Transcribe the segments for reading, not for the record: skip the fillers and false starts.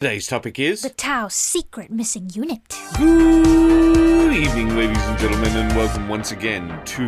Today's topic is... the Tao's secret missing unit. Good evening, ladies and gentlemen, and welcome once again to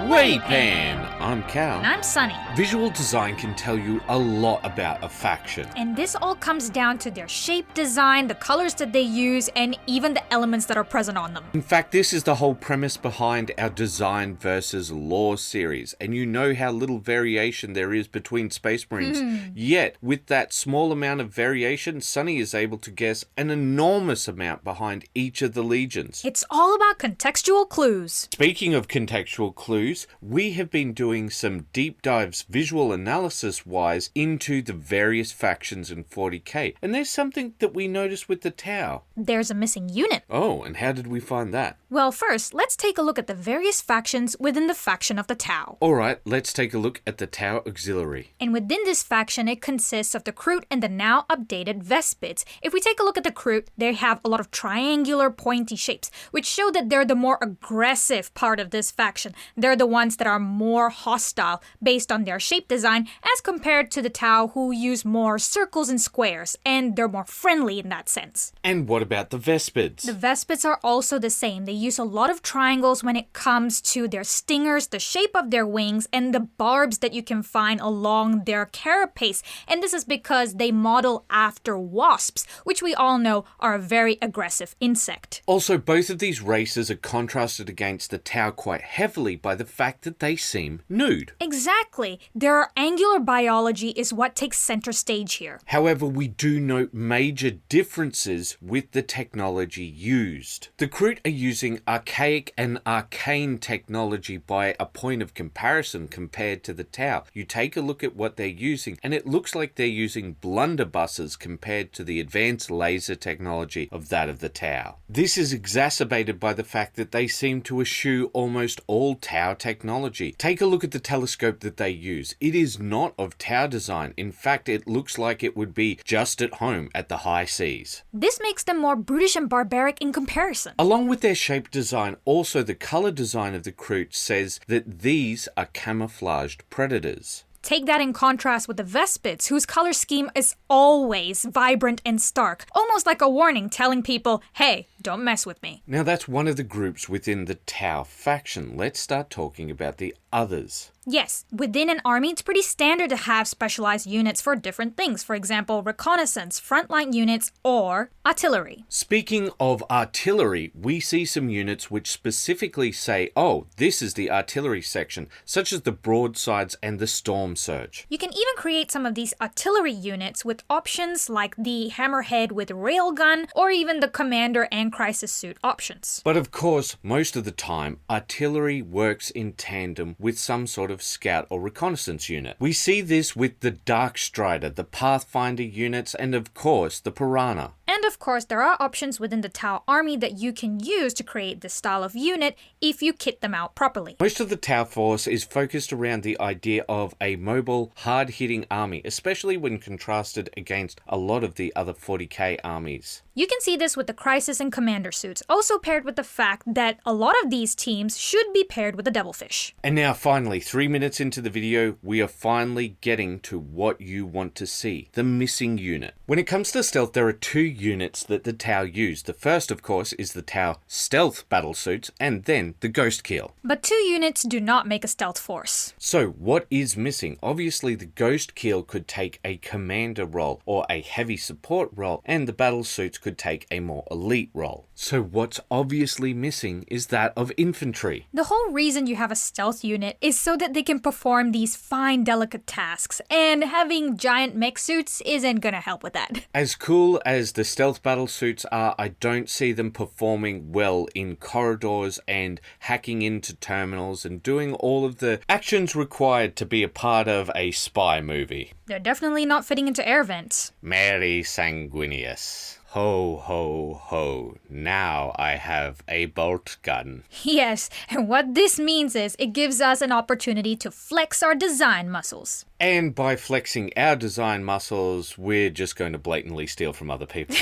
Waypan. I'm Cal. And I'm Sunny. Visual design can tell you a lot about a faction. And this all comes down to their shape design, the colors that they use, and even the elements that are present on them. In fact, this is the whole premise behind our design versus lore series, and you know how little variation there is between Space Marines. Yet, with that small amount of variation, Sunny is able to guess an enormous amount behind each of the legions. It's all about contextual clues. Speaking of contextual clues, we have been doing some deep dives visual analysis wise into the various factions in 40k, and there's something that we noticed with the Tau. There's a missing unit. Oh, and how did we find that? Well, first, let's take a look at the various factions within the faction of the Tau. Alright, let's take a look at the Tau Auxiliary. And within this faction, it consists of the Kroot and the now updated Vespids. If we take a look at the Kroot, they have a lot of triangular pointy shapes, which show that they're the more aggressive part of this faction. They're the ones that are more hostile based on their shape design as compared to the Tau, who use more circles and squares, and they're more friendly in that sense. And what about the Vespids? The Vespids are also the same. They use a lot of triangles when it comes to their stingers, the shape of their wings, and the barbs that you can find along their carapace. And this is because they model after wasps, which we all know are a very aggressive insect. Also, both of these races are contrasted against the Tau quite heavily by the fact that they seem nude. Exactly. Their angular biology is what takes center stage here. However, we do note major differences with the technology used. The Kroot are using archaic and arcane technology by a point of comparison compared to the Tau. You take a look at what they're using, and it looks like they're using blunderbusses compared to the advanced laser technology of that of the Tau. This is exacerbated by the fact that they seem to eschew almost all Tau technology. Take a look at the telescope that they use. It is not of Tau design. In fact, it looks like it would be just at home at the high seas. This makes them more brutish and barbaric in comparison. Along with their shape design, also the color design of the Kroot says that these are camouflaged predators. Take that in contrast with the Vespids, whose color scheme is always vibrant and stark, almost like a warning telling people, hey, don't mess with me. Now that's one of the groups within the Tau faction. Let's start talking about the others. Yes, within an army, it's pretty standard to have specialized units for different things. For example, reconnaissance, frontline units, or artillery. Speaking of artillery, we see some units which specifically say, oh, this is the artillery section, such as the broadsides and the storm surge. You can even create some of these artillery units with options like the hammerhead with railgun, or even the commander and crisis suit options. But of course, most of the time, artillery works in tandem with some sort of scout or reconnaissance unit. We see this with the Dark Strider, the Pathfinder units, and of course the Piranha. And of course, there are options within the Tau army that you can use to create this style of unit if you kit them out properly. Most of the Tau force is focused around the idea of a mobile, hard-hitting army, especially when contrasted against a lot of the other 40k armies. You can see this with the Crisis and Commander suits, also paired with the fact that a lot of these teams should be paired with the Devilfish. And now finally, 3 minutes into the video, we are finally getting to what you want to see, the missing unit. When it comes to stealth, there are two units that the Tau use. The first, of course, is the Tau stealth battlesuits, and then the Ghost Keel. But two units do not make a stealth force. So what is missing? Obviously, the Ghost Keel could take a commander role or a heavy support role, and the battlesuits could take a more elite role. So what's obviously missing is that of infantry. The whole reason you have a stealth unit is so that they can perform these fine, delicate tasks, and having giant mech suits isn't gonna help with that. As cool as the stealth battlesuits are, I don't see them performing well in corridors and hacking into terminals and doing all of the actions required to be a part of a spy movie. They're definitely not fitting into air vents. Mary Sanguinius. Ho, ho, ho. Now I have a bolt gun. Yes, and what this means is it gives us an opportunity to flex our design muscles. And by flexing our design muscles, we're just going to blatantly steal from other people.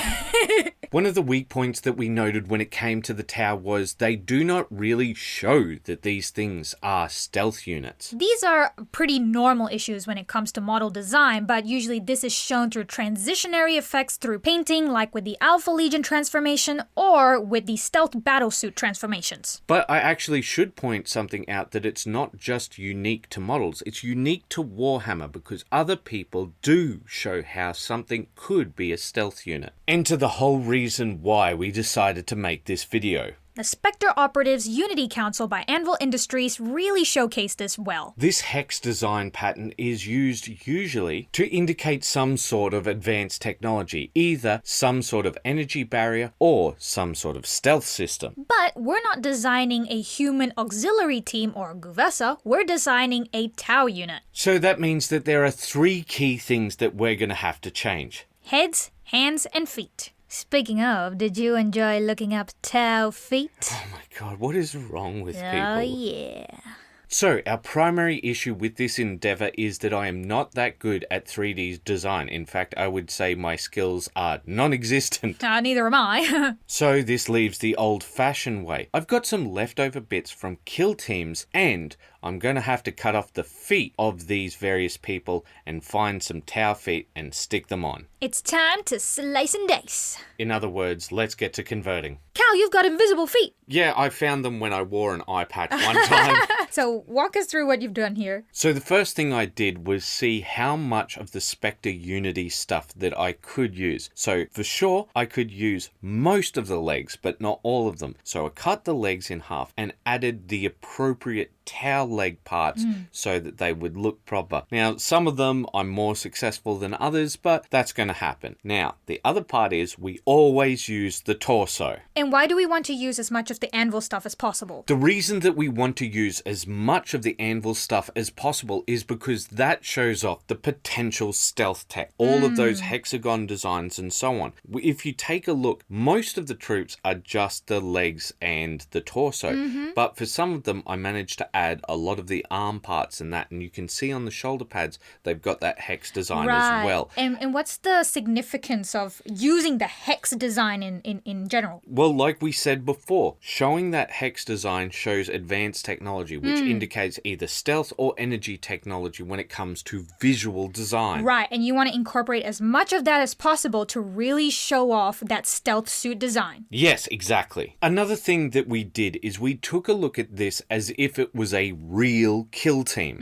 One of the weak points that we noted when it came to the Tau was they do not really show that these things are stealth units. These are pretty normal issues when it comes to model design, but usually this is shown through transitionary effects through painting, like with the Alpha Legion transformation or with the stealth battlesuit transformations. But I actually should point something out that it's not just unique to models, it's unique to Warhammer because other people do show how something could be a stealth unit. Enter the whole reason why we decided to make this video. The Spectre Operatives Unity Council by Anvil Industries really showcased this well. This hex design pattern is used usually to indicate some sort of advanced technology, either some sort of energy barrier or some sort of stealth system. But we're not designing a human auxiliary team or Guvesa, we're designing a Tau unit. So that means that there are 3 key things that we're going to have to change. Heads, hands, and feet. Speaking of, did you enjoy looking up Tau feet? Oh my god, what is wrong with people? Oh yeah. So, our primary issue with this endeavour is that I am not that good at 3D design. In fact, I would say my skills are non-existent. Neither am I. So this leaves the old-fashioned way. I've got some leftover bits from kill teams, and I'm going to have to cut off the feet of these various people and find some Tau feet and stick them on. It's time to slice and dice. In other words, let's get to converting. Cal, you've got invisible feet. Yeah, I found them when I wore an eye patch one time. So walk us through what you've done here. So the first thing I did was see how much of the Spectre Unity stuff that I could use. So for sure, I could use most of the legs, but not all of them. So I cut the legs in half and added the appropriate Tau leg parts so that they would look proper. Now, some of them I'm more successful than others, but that's going to happen. Now, the other part is we always use the torso. And why do we want to use as much of the anvil stuff as possible? The reason that we want to use as much of the anvil stuff as possible is because that shows off the potential stealth tech, all of those hexagon designs and so on. If you take a look, most of the troops are just the legs and the torso, but for some of them I managed to add a lot of the arm parts and that, and you can see on the shoulder pads they've got that hex design as well. And what's the significance of using the hex design in general? Well, like we said before, showing that hex design shows advanced technology, which indicates either stealth or energy technology when it comes to visual design. Right, and you want to incorporate as much of that as possible to really show off that stealth suit design. Yes, exactly. Another thing that we did is we took a look at this as if it was a real kill team.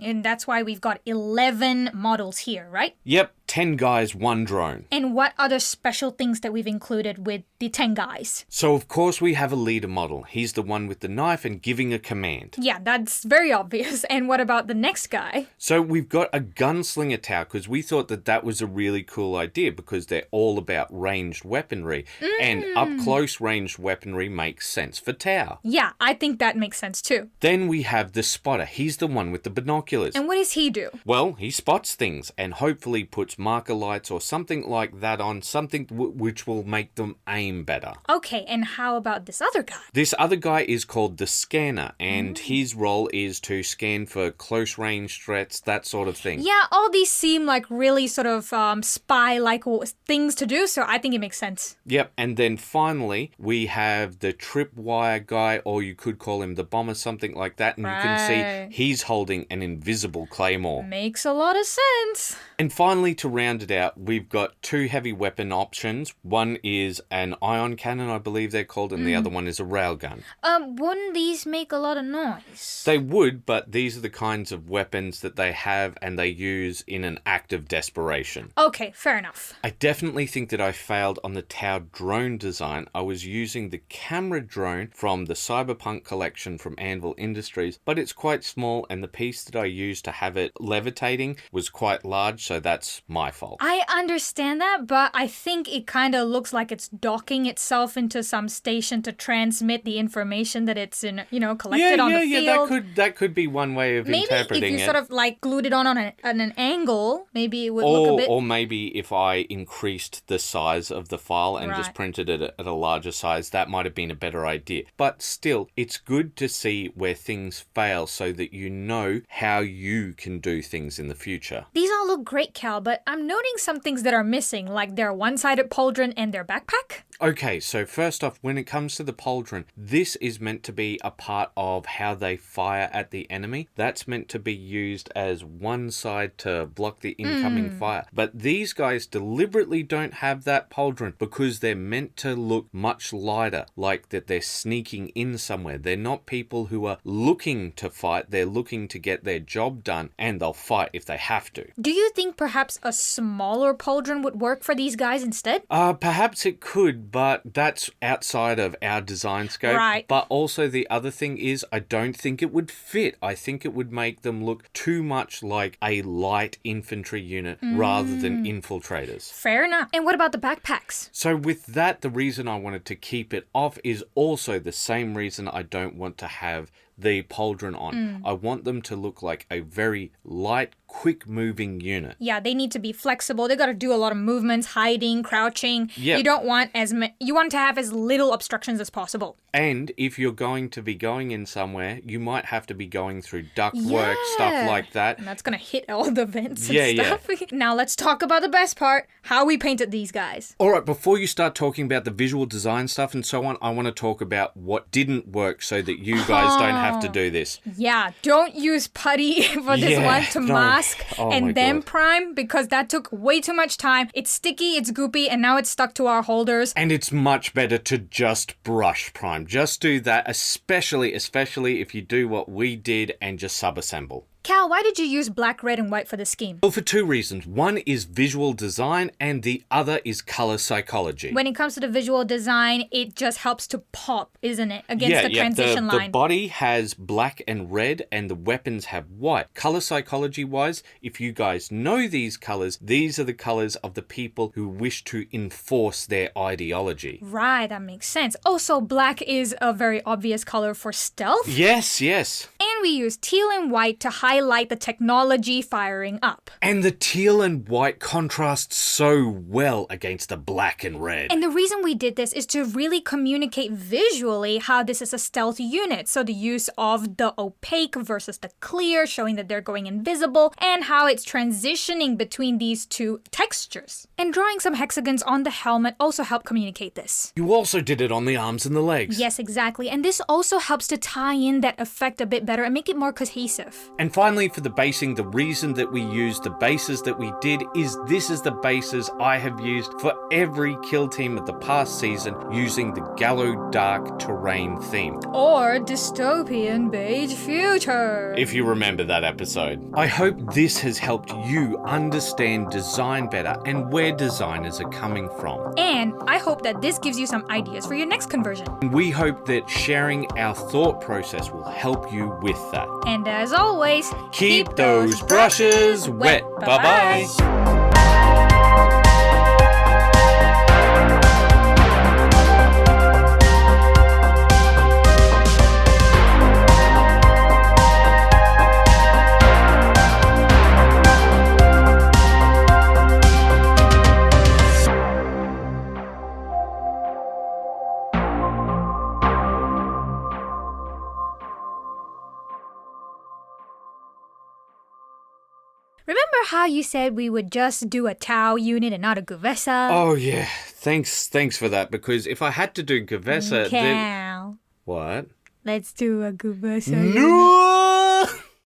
And that's why we've got 11 models here, right? Yep, 10 guys, 1 drone. And what other special things that we've included with the 10 guys? So of course we have a leader model. He's the one with the knife and giving a command. Yeah, that's very obvious. And what about the next guy? So we've got a gunslinger Tau because we thought that that was a really cool idea because they're all about ranged weaponry. And up-close ranged weaponry makes sense for Tau. Yeah, I think that makes sense too. Then we have the spotter. He's the one with the binoculars. And what does he do? Well, he spots things and hopefully puts marker lights or something like that on, something which will make them aim better. Okay, and how about this other guy? This other guy is called the scanner, and his role is to scan for close range threats, that sort of thing. Yeah, all these seem like really sort of spy-like things to do, so I think it makes sense. Yep, and then finally, we have the tripwire guy, or you could call him the bomber, something like that, and you can see he's holding an invisible claymore. Makes a lot of sense. And finally, to round it out, we've got 2 heavy weapon options. One is an ion cannon, I believe they're called, and the other one is a railgun. Wouldn't these make a lot of noise? They would, but these are the kinds of weapons that they have and they use in an act of desperation. Okay, fair enough. I definitely think that I failed on the Tau drone design. I was using the camera drone from the Cyberpunk collection from Anvil Industries, but it's quite small and the piece that I used to have it levitating was quite large, so that's my fault. I understand that, but I think it kind of looks like it's docking itself into some station to transmit the information that it's in, collected on the field. Yeah, that could be one way of interpreting it. Maybe if you sort of like glued it on an angle, maybe it would look a bit... Or maybe if I increased the size of the file and just printed it at a larger size, that might have been a better idea. But still, it's good to see where things fail so that you know how you can do things in the future. These all look great, Cal, but I'm noting some things that are missing, like their one-sided pauldron and their backpack. Okay, so first off, when it comes to the pauldron, this is meant to be a part of how they fire at the enemy. That's meant to be used as one side to block the incoming fire. But these guys deliberately don't have that pauldron because they're meant to look much lighter, like that they're sneaking in somewhere. They're not people who are looking to fight, they're looking to get their job done, and they'll fight if they have to. Do you think perhaps a smaller pauldron would work for these guys instead? Perhaps it could, but that's outside of our design scope. Right. But also the other thing is I don't think it would fit. I think it would make them look too much like a light infantry unit rather than infiltrators. Fair enough. And what about the backpacks? So with that, the reason I wanted to keep it off is also the same reason I don't want to have the pauldron on. I want them to look like a very light, quick-moving unit. Yeah, they need to be flexible. They got to do a lot of movements, hiding, crouching. Yep. You don't want you want to have as little obstructions as possible. And if you're going to be going in somewhere, you might have to be going through ductwork, stuff like that. And that's going to hit all the vents and Yeah, stuff. Now let's talk about the best part, how we painted these guys. All right, before you start talking about the visual design stuff and so on, I want to talk about what didn't work so that you guys don't have to do this. Yeah, don't use putty for this one to mask and then prime because that took way too much time. It's sticky, it's goopy, and now it's stuck to our holders. And it's much better to just brush prime. Just do that, especially if you do what we did and just sub-assemble. Cal, why did you use black, red, and white for the scheme? Well, for two reasons. One is visual design and the other is color psychology. When it comes to the visual design, it just helps to pop, isn't it? Against the transition line. The body has black and red and the weapons have white. Color psychology-wise, if you guys know these colors, these are the colors of the people who wish to enforce their ideology. Right, that makes sense. Also, black is a very obvious color for stealth. Yes, yes. And we use teal and white to highlight the technology firing up. And the teal and white contrast so well against the black and red. And the reason we did this is to really communicate visually how this is a stealth unit. So the use of the opaque versus the clear, showing that they're going invisible, and how it's transitioning between these two textures. And drawing some hexagons on the helmet also helped communicate this. You also did it on the arms and the legs. Yes, exactly. And this also helps to tie in that effect a bit better and make it more cohesive. And finally, for the basing, the reason that we used the bases that we did is this is the bases I have used for every kill team of the past season using the Gallo Dark terrain theme. Or dystopian beige future. If you remember that episode. I hope this has helped you understand design better and where designers are coming from. And I hope that this gives you some ideas for your next conversion. We hope that sharing our thought process will help you with that. And as always, keep those brushes wet. Bye-bye. Remember how you said we would just do a Tau unit and not a Guvesa? Oh yeah, thanks for that, because if I had to do Guvesa, then... Cal. What? Let's do a Guvesa No!